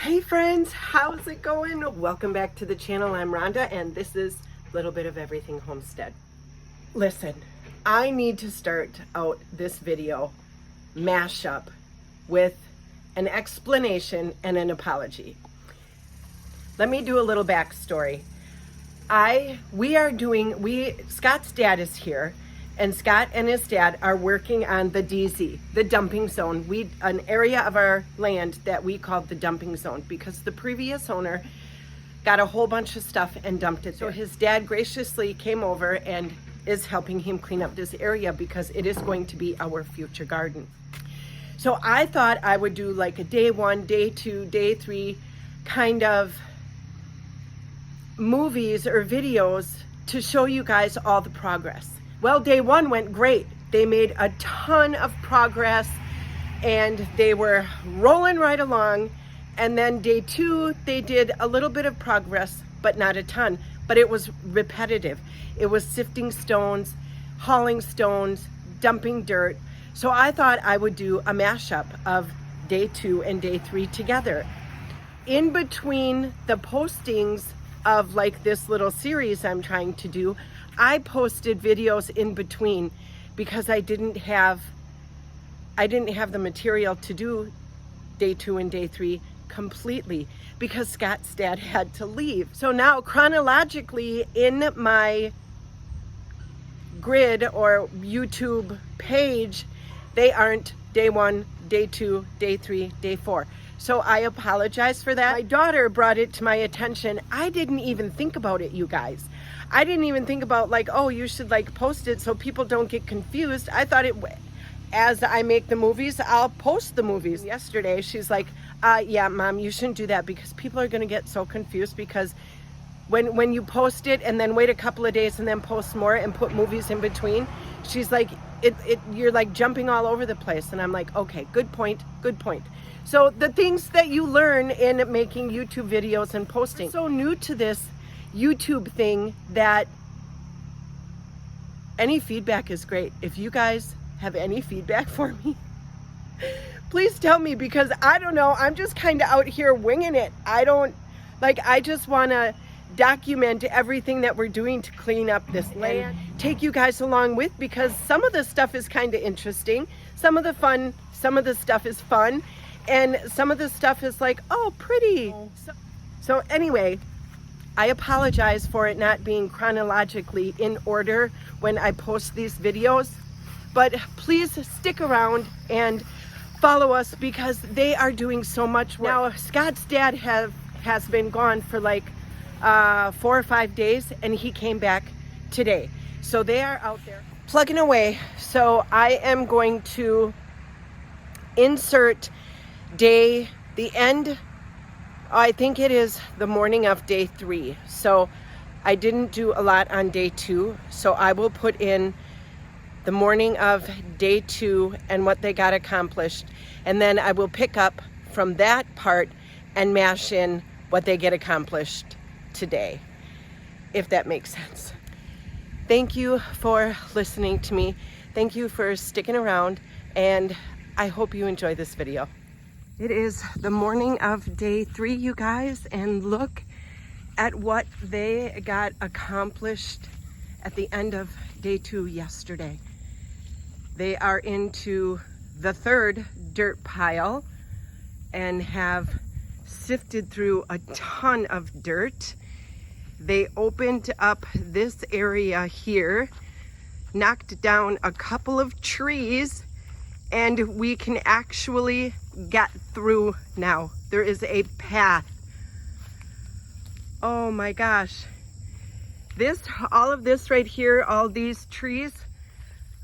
Hey friends, how's it going? Welcome back to the channel. I'm Rhonda and this is a little bit of everything homestead. Listen, I need to start out this video mashup with an explanation and an apology. Let me do a little backstory. Scott's dad is here, and Scott and his dad are working on the DZ, the dumping zone. An area of our land that we called the dumping zone because the previous owner got a whole bunch of stuff and dumped it. So his dad graciously came over and is helping him clean up this area because it is going to be our future garden. So I thought I would do like a day 1, day 2, day 3 kind of movies or videos to show you guys all the progress. Well, day 1 went great. They made a ton of progress and they were rolling right along. And then day 2, they did a little bit of progress, but not a ton. But it was repetitive. It was sifting stones, hauling stones, dumping dirt. So I thought I would do a mashup of day 2 and day 3 together. In between the postings of like this little series I'm trying to do, I posted videos in between because I didn't have the material to do day 2 and day 3 completely because Scott's dad had to leave. So now chronologically in my grid or YouTube page, they aren't day 1, day 2, day 3, day 4. So I apologize for that. My daughter brought it to my attention. I didn't even think about it, you guys. I didn't even think about like, oh, you should like post it so people don't get confused. I thought as I make the movies, I'll post the movies. Yesterday, she's like, yeah, Mom, you shouldn't do that because people are gonna get so confused because when you post it and then wait a couple of days and then post more and put movies in between, she's like, you're like jumping all over the place. And I'm like, okay, good point, good point. So the things that you learn in making YouTube videos and posting. I'm so new to this YouTube thing that any feedback is great. If you guys have any feedback for me, please tell me because I don't know. I'm just kind of out here winging it. I just want to document everything that we're doing to clean up this land. Take you guys along with because some of the stuff is kind of interesting. Some of the stuff is fun. And some of the stuff is like, oh, pretty. So anyway, I apologize for it not being chronologically in order when I post these videos, but please stick around and follow us because they are doing so much work. Now, Scott's dad has been gone for like 4 or 5 days and he came back today. So they are out there plugging away. So I am going to insert I think it is the morning of day 3. So I didn't do a lot on day 2. So I will put in the morning of day 2 and what they got accomplished. And then I will pick up from that part and mash in what they get accomplished today, if that makes sense. Thank you for listening to me. Thank you for sticking around. And I hope you enjoy this video. It is the morning of day 3, you guys, and look at what they got accomplished at the end of day 2 yesterday. They are into the 3rd dirt pile and have sifted through a ton of dirt. They opened up this area here, knocked down a couple of trees, and we can actually get through now. There is a path. Oh my gosh. All of this right here, all these trees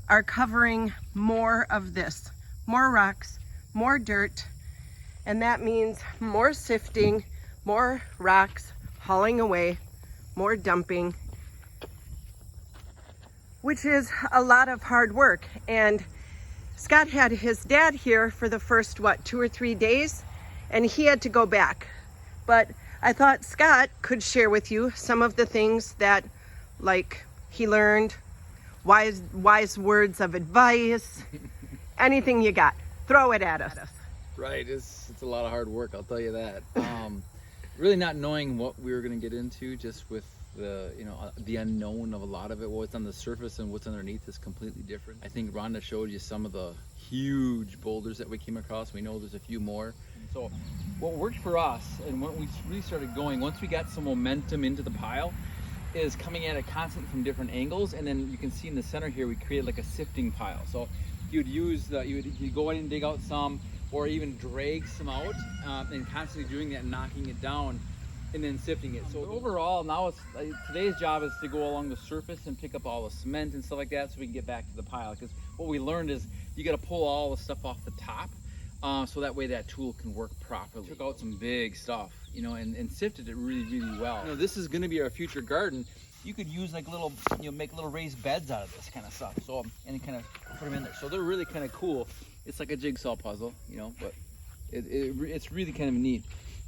are covering more of this. More rocks, more dirt, and that means more sifting, more rocks, hauling away, more dumping, which is a lot of hard work. And Scott had his dad here for the first, 2 or 3 days, and he had to go back. But I thought Scott could share with you some of the things that, like, he learned, wise words of advice, anything you got, throw it at us. Right, it's a lot of hard work, I'll tell you that. Really not knowing what we were going to get into, just with the the unknown of a lot of it. What's on the surface and what's underneath is completely different. I think Rhonda showed you some of the huge boulders that we came across. We know there's a few more. So what worked for us and what we really started going, once we got some momentum into the pile, is coming at it constantly from different angles. And then you can see in the center here, we created like a sifting pile. So you'd use you'd go in and dig out some, or even drag some out, and constantly doing that and knocking it down and then sifting it. So overall, now today's job is to go along the surface and pick up all the cement and stuff like that so we can get back to the pile. Because what we learned is you got to pull all the stuff off the top, so that way that tool can work properly. Took out some big stuff, and sifted it really, really well. This is going to be our future garden. You could use like little, make little raised beds out of this kind of stuff. So, and kind of put them in there. So they're really kind of cool. It's like a jigsaw puzzle, but it's really kind of neat.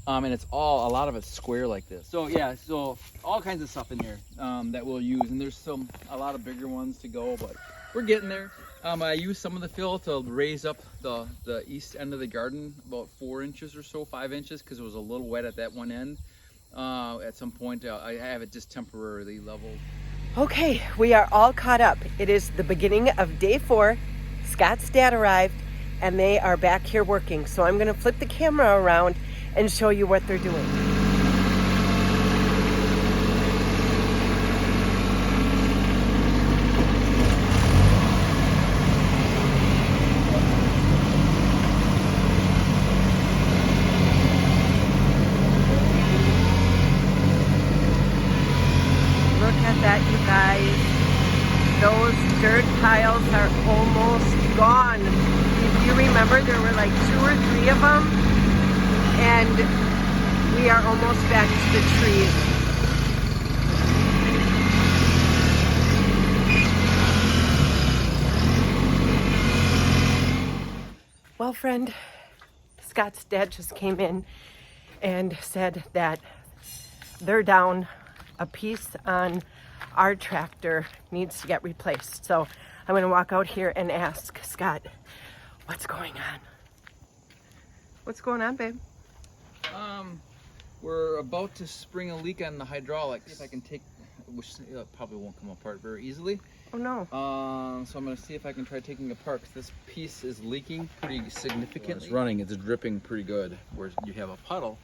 And it's a lot of it's square like this. So yeah, so all kinds of stuff in here that we'll use. And there's a lot of bigger ones to go, but we're getting there. I used some of the fill to raise up the east end of the garden about 4 inches or so, 5 inches, because it was a little wet at that one end. At some point, I have it just temporarily leveled. Okay, we are all caught up. It is the beginning of day 4. Scott's dad arrived, and they are back here working. So I'm going to flip the camera around and show you what they're doing. Look at that, you guys. Those dirt piles are almost gone. If you remember, there were like 2 or 3 of them, and we are almost back to the trees. Well, friend, Scott's dad just came in and said that they're down. A piece on our tractor needs to get replaced. So I'm going to walk out here and ask Scott, what's going on? What's going on, babe? We're about to spring a leak on the hydraulics. If I can which probably won't come apart very easily. Oh no. So I'm going to see if I can try taking it apart, because this piece is leaking pretty significantly. It's running, it's dripping pretty good, where you have a puddle.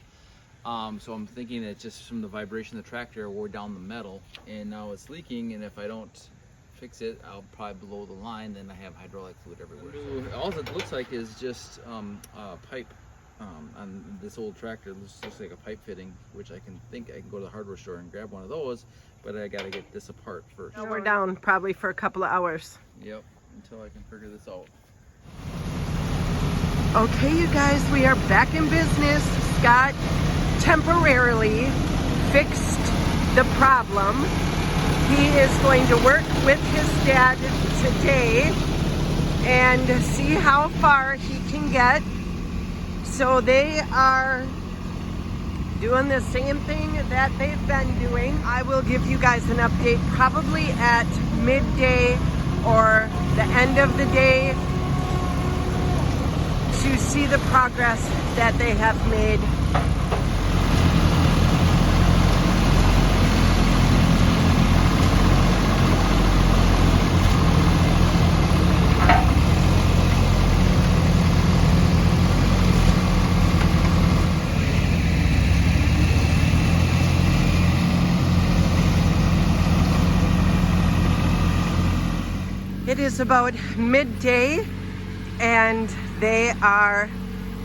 So I'm thinking that just from the vibration of the tractor wore down the metal, and now it's leaking, and if I don't fix it, I'll probably blow the line, then I have hydraulic fluid everywhere. So all it looks like is just a pipe on this old tractor. It looks like a pipe fitting, which I can go to the hardware store and grab one of those, but I gotta get this apart first. Now we're down probably for a couple of hours. Yep, until I can figure this out. Okay, you guys, we are back in business. Scott temporarily fixed the problem. He is going to work with his dad today and see how far he can get. So they are doing the same thing that they've been doing. I will give you guys an update probably at midday or the end of the day to see the progress that they have made. It is about midday and they are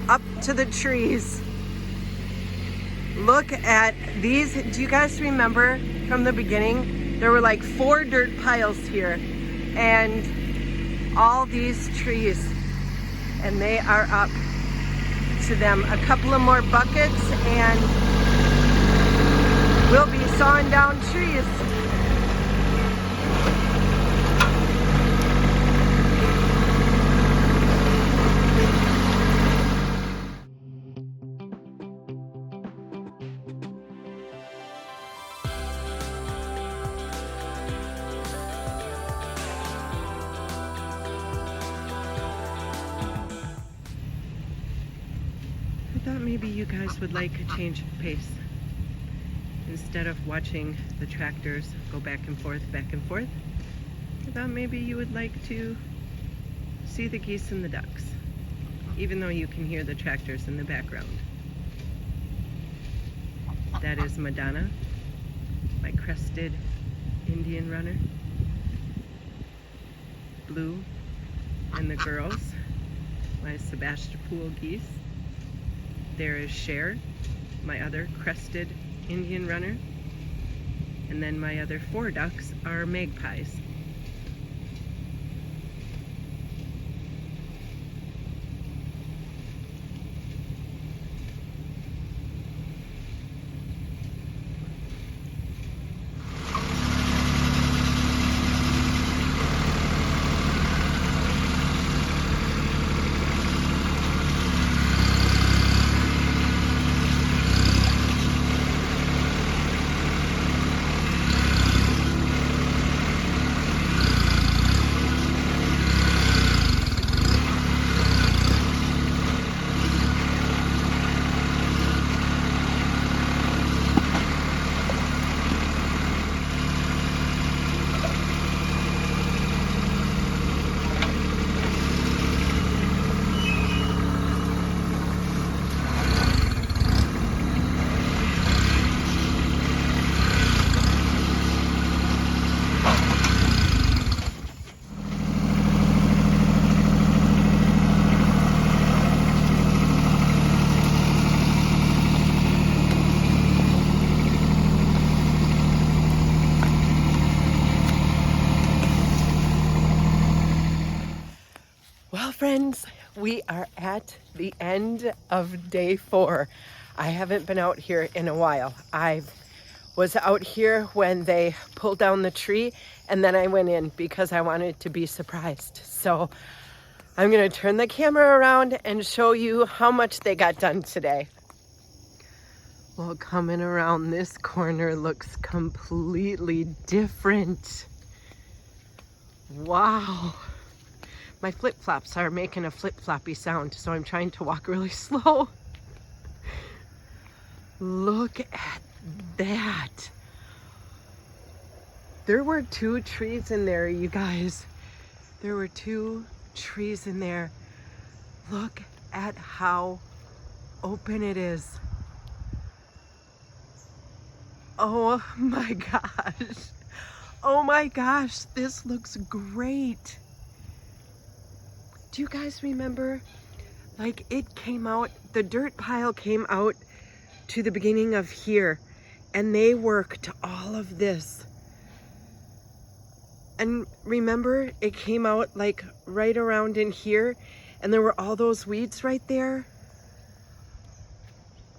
up to the trees. Look at these. Do you guys remember from the beginning? There were like 4 dirt piles here and all these trees, and they are up to them. A couple of more buckets and we'll be sawing down trees. maybe you guys would like a change of pace. Instead of watching the tractors go back and forth, I thought maybe you would like to see the geese and the ducks, even though you can hear the tractors in the background. That is Madonna, my crested Indian runner. Blue and the girls, my Sebastopol geese. There is Cher, my other crested Indian runner. And then my other 4 ducks are magpies. Well, friends, we are at the end of day 4. I haven't been out here in a while. I was out here when they pulled down the tree, and then I went in because I wanted to be surprised. So I'm going to turn the camera around and show you how much they got done today. Well, coming around this corner looks completely different. Wow. My flip-flops are making a flip-floppy sound, so I'm trying to walk really slow. Look at that. There were 2 trees in there, you guys. There were 2 trees in there. Look at how open it is. Oh my gosh. Oh my gosh, this looks great. Do you guys remember? Like, it came out, the dirt pile came out to the beginning of here, and they worked all of this. And remember, it came out like right around in here, and there were all those weeds right there.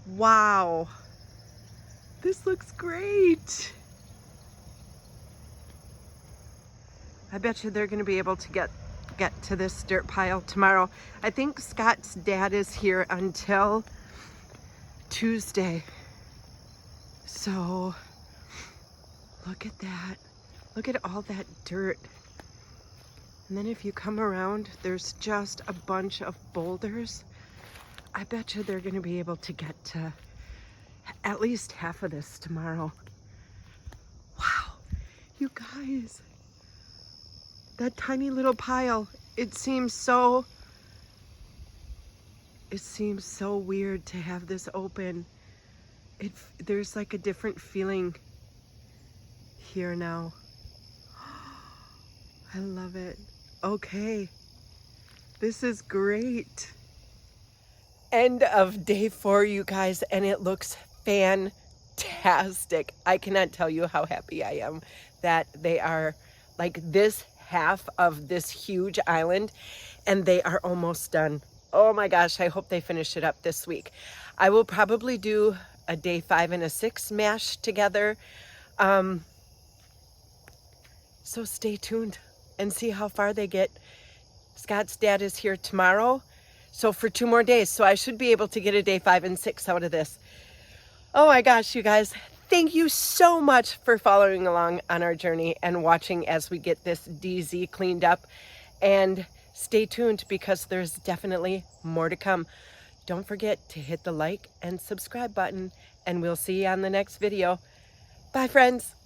Wow. This looks great. I bet you they're gonna be able to get to this dirt pile tomorrow. I think Scott's dad is here until Tuesday. So look at that. Look at all that dirt. And then if you come around, there's just a bunch of boulders. I bet you they're gonna be able to get to at least half of this tomorrow. Wow, you guys. That tiny little pile, it seems so weird to have this open. There's like a different feeling here now. I love it. Okay, this is great. End of day 4, you guys, and it looks fantastic. I cannot tell you how happy I am that they are like this half of this huge island, and they are almost done. Oh my gosh, I hope they finish it up this week. I will probably do a day 5 and a 6 mash together. So stay tuned and see how far they get. Scott's dad is here tomorrow, so for 2 more days. So I should be able to get a day 5 and 6 out of this. Oh my gosh, you guys. Thank you so much for following along on our journey and watching as we get this DZ cleaned up. And stay tuned because there's definitely more to come. don't forget to hit the like and subscribe button, and we'll see you on the next video. Bye, friends.